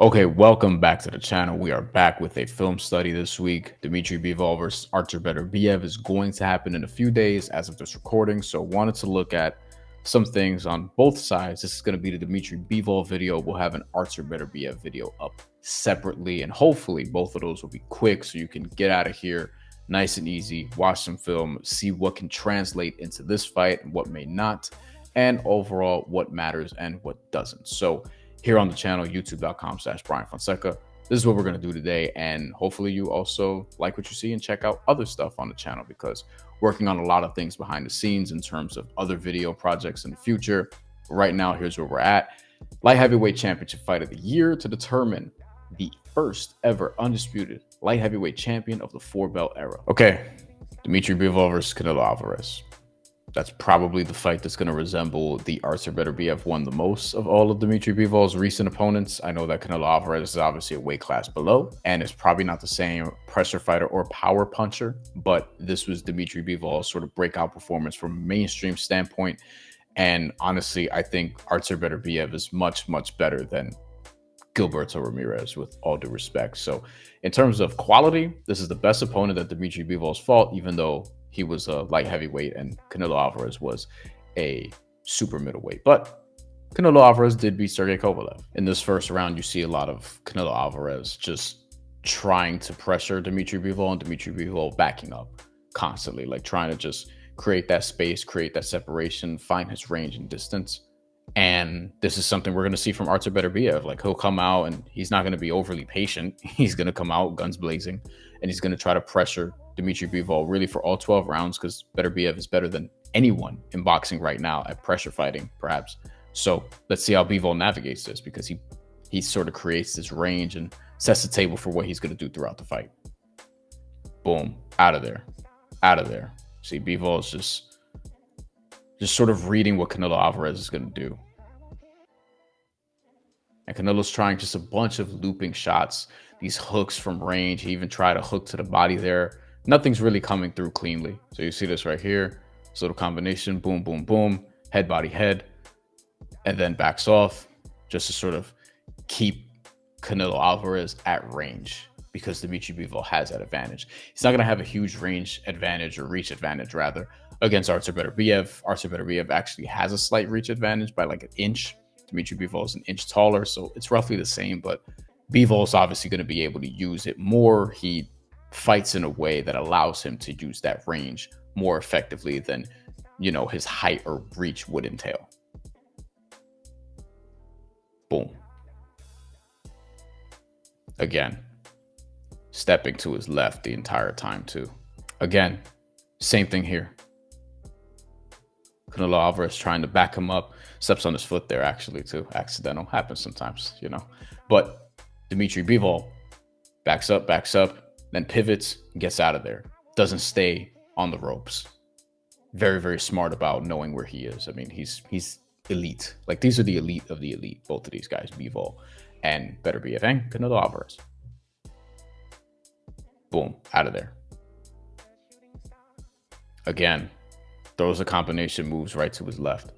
Okay, welcome back to the channel. We are back with a film study this week. Dmitry Bivol versus Artur Beterbiev is going to happen in a few days as of this recording. So wanted to look at some things on both sides. This is going to be the Dmitry Bivol video. We'll have an Artur Beterbiev video up separately. And hopefully both of those will be quick so you can get out of here nice and easy, watch some film, see what can translate into this fight and what may not, and overall what matters and what doesn't. So here on the channel, youtube.com/Bryan Fonseca. This is what we're going to do today. And hopefully you also like what you see and check out other stuff on the channel, because working on a lot of things behind the scenes in terms of other video projects in the future. Right now, here's where we're at. Light heavyweight championship fight of the year to determine the first ever undisputed light heavyweight champion of the 4-belt era. Okay, Dmitry Bivol versus Canelo Alvarez. That's probably the fight that's going to resemble the Artur Beterbiev one the most of all of Dmitry Bivol's recent opponents. I know that Canelo Alvarez is obviously a weight class below, and it's probably not the same pressure fighter or power puncher, but this was Dmitry Bivol's sort of breakout performance from a mainstream standpoint. And honestly, I think Artur Beterbiev is much, much better than Gilberto Ramirez, with all due respect. So in terms of quality, this is the best opponent that Dmitry Bivol's fought, even though he was a light heavyweight and Canelo Alvarez was a super middleweight. But Canelo Alvarez did beat Sergey Kovalev. In this first round, you see a lot of Canelo Alvarez just trying to pressure Dmitry Bivol, and Dmitry Bivol backing up constantly, like trying to just create that space, create that separation, find his range and distance. And this is something we're going to see from Artur Beterbiev. Like, he'll come out and he's not going to be overly patient. He's going to come out guns blazing, and he's going to try to pressure Dmitry Bivol really for all 12 rounds, because Beterbiev is better than anyone in boxing right now at pressure fighting, perhaps. So let's see how Bivol navigates this, because he sort of creates this range and sets the table for what he's going to do throughout the fight. Boom, out of there, out of there. See, Bivol is just sort of reading what Canelo Alvarez is going to do. And Canelo's trying just a bunch of looping shots, these hooks from range. He even tried a hook to the body there. Nothing's really coming through cleanly. So you see this right here, this little combination, boom, boom, boom, head, body, head, and then backs off just to sort of keep Canelo Alvarez at range, because Dmitry Bivol has that advantage. He's not going to have a huge range advantage, or reach advantage rather, against Artur Beterbiev. Artur Beterbiev actually has a slight reach advantage by like an inch. Dmitry Bivol is an inch taller, so it's roughly the same, but Bivol is obviously going to be able to use it more. He fights in a way that allows him to use that range more effectively than, you know, his height or reach would entail. Boom. Again, stepping to his left the entire time too. Again, same thing here. Canelo Alvarez trying to back him up, steps on his foot there actually too. Accidental, happens sometimes, you know. But Dmitry Bivol backs up, then pivots, gets out of there. Doesn't stay on the ropes. Very, very smart about knowing where he is. I mean, he's elite. Like, these are the elite of the elite, both of these guys, Bivol and Beterbiev and Canelo Alvarez. Boom, out of there. Again, throws a combination moves right to his left.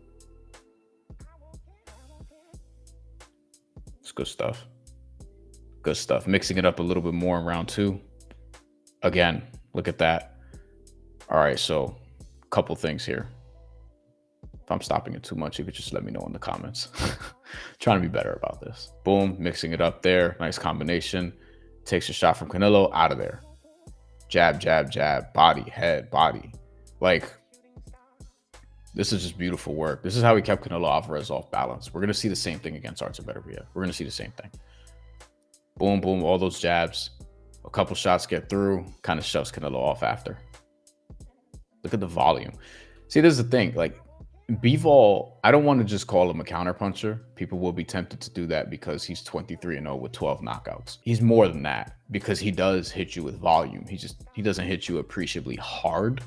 It's good stuff. Good stuff. Mixing it up a little bit more in round two. Again, look at that. All right, so a couple things here. If I'm stopping it too much, you could just let me know in the comments. Trying to be better about this. Boom, mixing it up there. Nice combination. Takes a shot from Canelo, out of there. Jab, jab, jab, body, head, body. Like, this is just beautiful work. This is how he kept Canelo Alvarez off balance. We're going to see the same thing against Artur Beterbiev. We're going to see the same thing. Boom, boom, all those jabs. A couple shots get through, kind of shoves Canelo off after. Look at the volume. See, this is the thing. Like, Bivol, I don't want to just call him a counterpuncher. People will be tempted to do that because he's 23-0 with 12 knockouts. He's more than that, because he does hit you with volume. He doesn't hit you appreciably hard.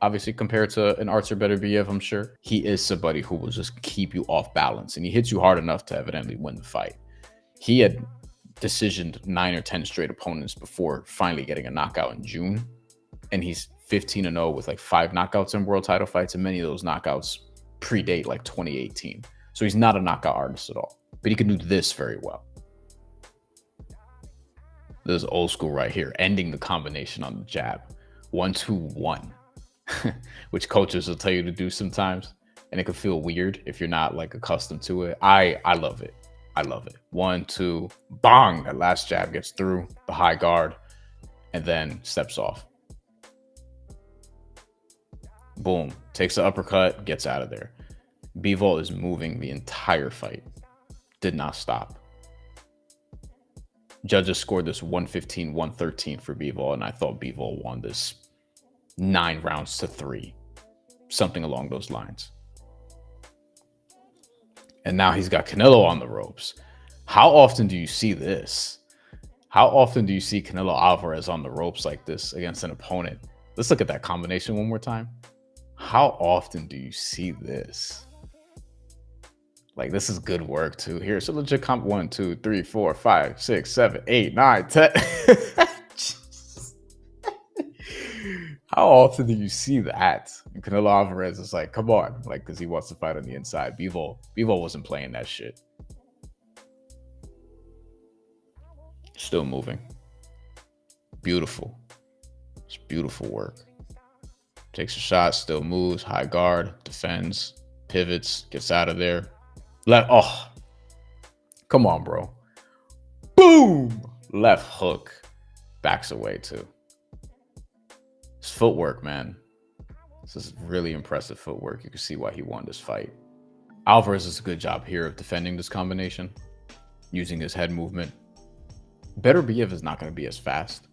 Obviously, compared to an Artur Beterbiev, I'm sure. He is somebody who will just keep you off balance, and he hits you hard enough to evidently win the fight. He had decisioned 9 or 10 straight opponents before finally getting a knockout in June, and he's 15-0 with like 5 knockouts in world title fights, and many of those knockouts predate like 2018. So he's not a knockout artist at all, but he can do this very well. This is old school right here, ending the combination on the jab. 1-2-1, which coaches will tell you to do sometimes. And it can feel weird if you're not like accustomed to it. I love it. I love it. 1-2, bang. That last jab gets through the high guard and then steps off. Boom. Takes the uppercut, gets out of there. Bivol is moving the entire fight. Did not stop. Judges scored this 115-113 for Bivol, and I thought Bivol won this 9-3, something along those lines. And now he's got Canelo on the ropes. How often do you see this? How often do you see Canelo Alvarez on the ropes like this against an opponent? Let's look at that combination one more time. How often do you see this? Like, this is good work too. Here's a legit comp. 1, 2, 3, 4, 5, 6, 7, 8, 9, 10. How often do you see that? And Canelo Alvarez is like, come on, like, because he wants to fight on the inside. Bivol wasn't playing that shit. Still moving. Beautiful. It's beautiful work. Takes a shot, still moves, high guard, defends, pivots, gets out of there. Oh, come on, bro. Boom! Left hook. Backs away too. His footwork, man. This is really impressive footwork. You can see why he won this fight. Alvarez does a good job here of defending this combination, using his head movement. Beterbiev is not going to be as fast.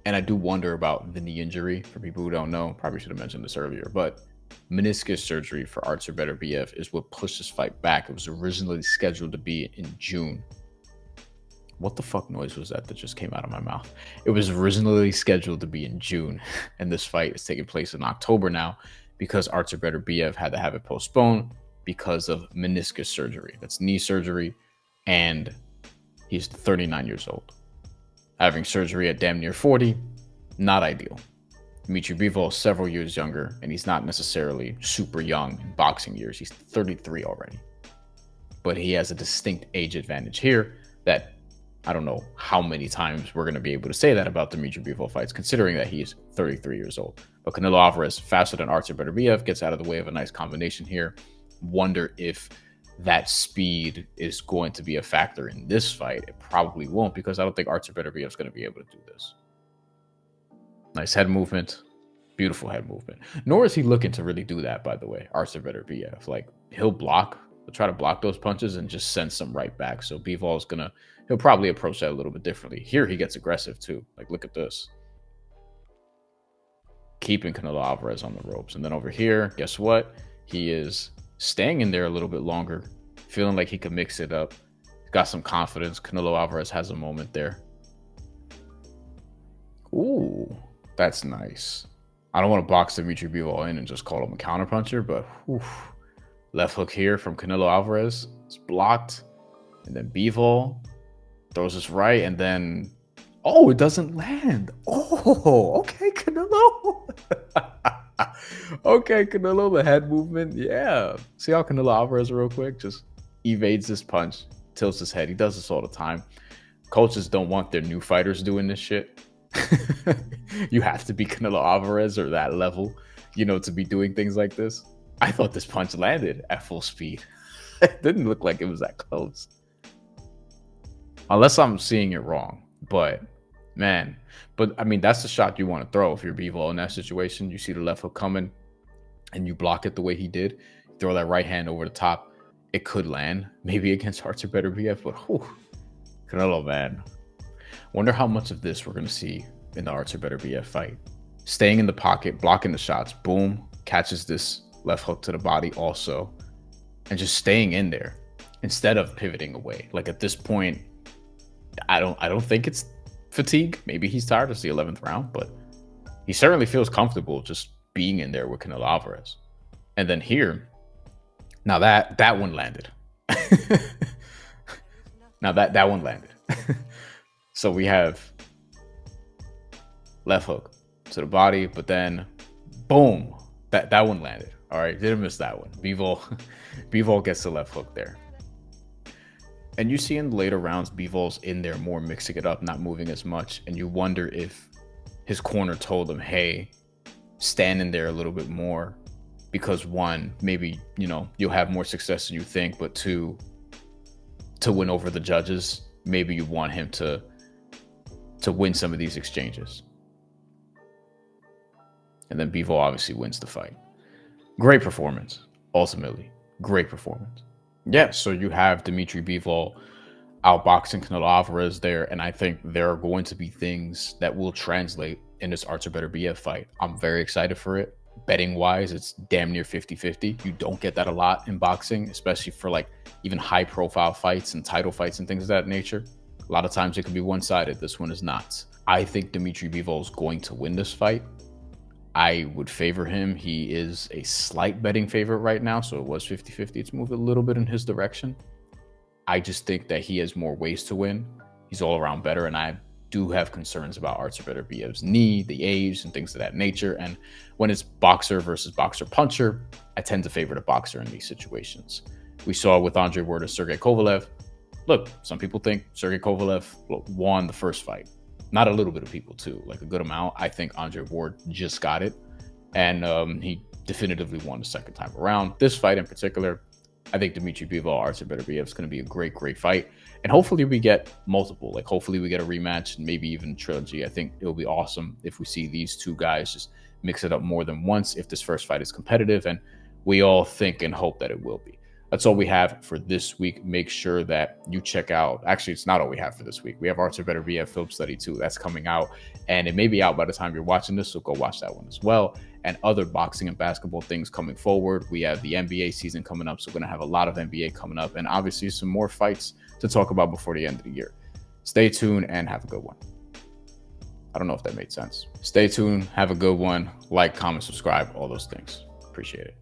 And I do wonder about the knee injury. For people who don't know, probably should have mentioned this earlier, but meniscus surgery for Artur Beterbiev is what pushed this fight back. It was originally scheduled to be in June. What the fuck noise was that just came out of my mouth? It was originally scheduled to be in June, and this fight is taking place in October now because Artur Beterbiev had to have it postponed because of meniscus surgery. That's knee surgery, and he's 39 years old. Having surgery at damn near 40, not ideal. Dmitry Bivol is several years younger, and he's not necessarily super young in boxing years. He's 33 already. But he has a distinct age advantage here that I don't know how many times we're going to be able to say that about Dmitry Bivol fights, considering that he's 33 years old. But Canelo Alvarez, faster than Artur Beterbiev, gets out of the way of a nice combination here. Wonder if that speed is going to be a factor in this fight. It probably won't, because I don't think Artur Beterbiev is going to be able to do this. Nice head movement. Beautiful head movement. Nor is he looking to really do that, by the way, Artur Beterbiev. Like, he'll try to block those punches and just send some right back. So Bivol is he'll probably approach that a little bit differently. Here he gets aggressive too. Like, look at this. Keeping Canelo Alvarez on the ropes. And then over here, guess what? He is staying in there a little bit longer, feeling like he can mix it up. Got some confidence. Canelo Alvarez has a moment there. Ooh, that's nice. I don't want to box Dmitry Bivol in and just call him a counterpuncher, but left hook here from Canelo Alvarez. It's blocked. And then Bivol throws this right, and then, oh, it doesn't land. Oh, okay, Canelo. Okay, Canelo, the head movement. Yeah. See how Canelo Alvarez, real quick, just evades this punch, tilts his head. He does this all the time. Coaches don't want their new fighters doing this shit. You have to be Canelo Alvarez or that level, to be doing things like this. I thought this punch landed at full speed. It didn't look like it was that close. Unless I'm seeing it wrong. But, man. But, I mean, that's the shot you want to throw if you're Bivol in that situation. You see the left hook coming and you block it the way he did. Throw that right hand over the top. It could land. Maybe against Artur Beterbiev. But, Canelo, man. Wonder how much of this we're going to see in the Artur Beterbiev fight. Staying in the pocket, blocking the shots. Boom. Catches this left hook to the body also. And just staying in there instead of pivoting away. Like, at this point, I don't think it's fatigue. Maybe he's tired. It's the 11th round, but he certainly feels comfortable just being in there with Canelo Alvarez. And then here, now that one landed. Now that one landed. So we have left hook to the body, but then boom, that one landed. All right, didn't miss that one. Bivol gets the left hook there. And you see in the later rounds, Bivol's in there more, mixing it up, not moving as much. And you wonder if his corner told him, hey, stand in there a little bit more, because one, maybe, you'll have more success than you think, but two, to win over the judges, maybe you want him to win some of these exchanges. And then Bivol obviously wins the fight. Great performance, ultimately. Great performance. Yeah, so you have Dmitry Bivol outboxing Canelo Alvarez there, and I think there are going to be things that will translate in this Artur Beterbiev fight. I'm very excited for it. Betting wise, it's damn near 50-50. You don't get that a lot in boxing, especially for like even high profile fights and title fights and things of that nature. A lot of times it can be one-sided. This one is not. I think Dmitry Bivol is going to win this fight. I would favor him. He is a slight betting favorite right now, so it was 50-50. It's moved a little bit in his direction. I just think that he has more ways to win. He's all around better, and I do have concerns about Artur Beterbiev's knee, the age, and things of that nature. And when it's boxer versus boxer puncher, I tend to favor the boxer in these situations. We saw with Andre Ward and Sergey Kovalev. Look, some people think Sergey Kovalev won the first fight. Not a little bit of people too, like a good amount. I think Andre Ward just got it, and he definitively won the second time around. This fight in particular, I think Dmitry Bivol, Artur Beterbiev is going to be a great, great fight. And hopefully we get multiple, like hopefully we get a rematch and maybe even a trilogy. I think it'll be awesome if we see these two guys just mix it up more than once, if this first fight is competitive, and we all think and hope that it will be. That's all we have for this week. Make sure that you check out, actually, it's not all we have for this week. We have Artur Beterbiev film study too. That's coming out, and it may be out by the time you're watching this, so go watch that one as well. And other boxing and basketball things coming forward. We have the NBA season coming up, so we're going to have a lot of NBA coming up, and obviously some more fights to talk about before the end of the year. Stay tuned and have a good one. I don't know if that made sense. Stay tuned, have a good one. Like, comment, subscribe, all those things. Appreciate it.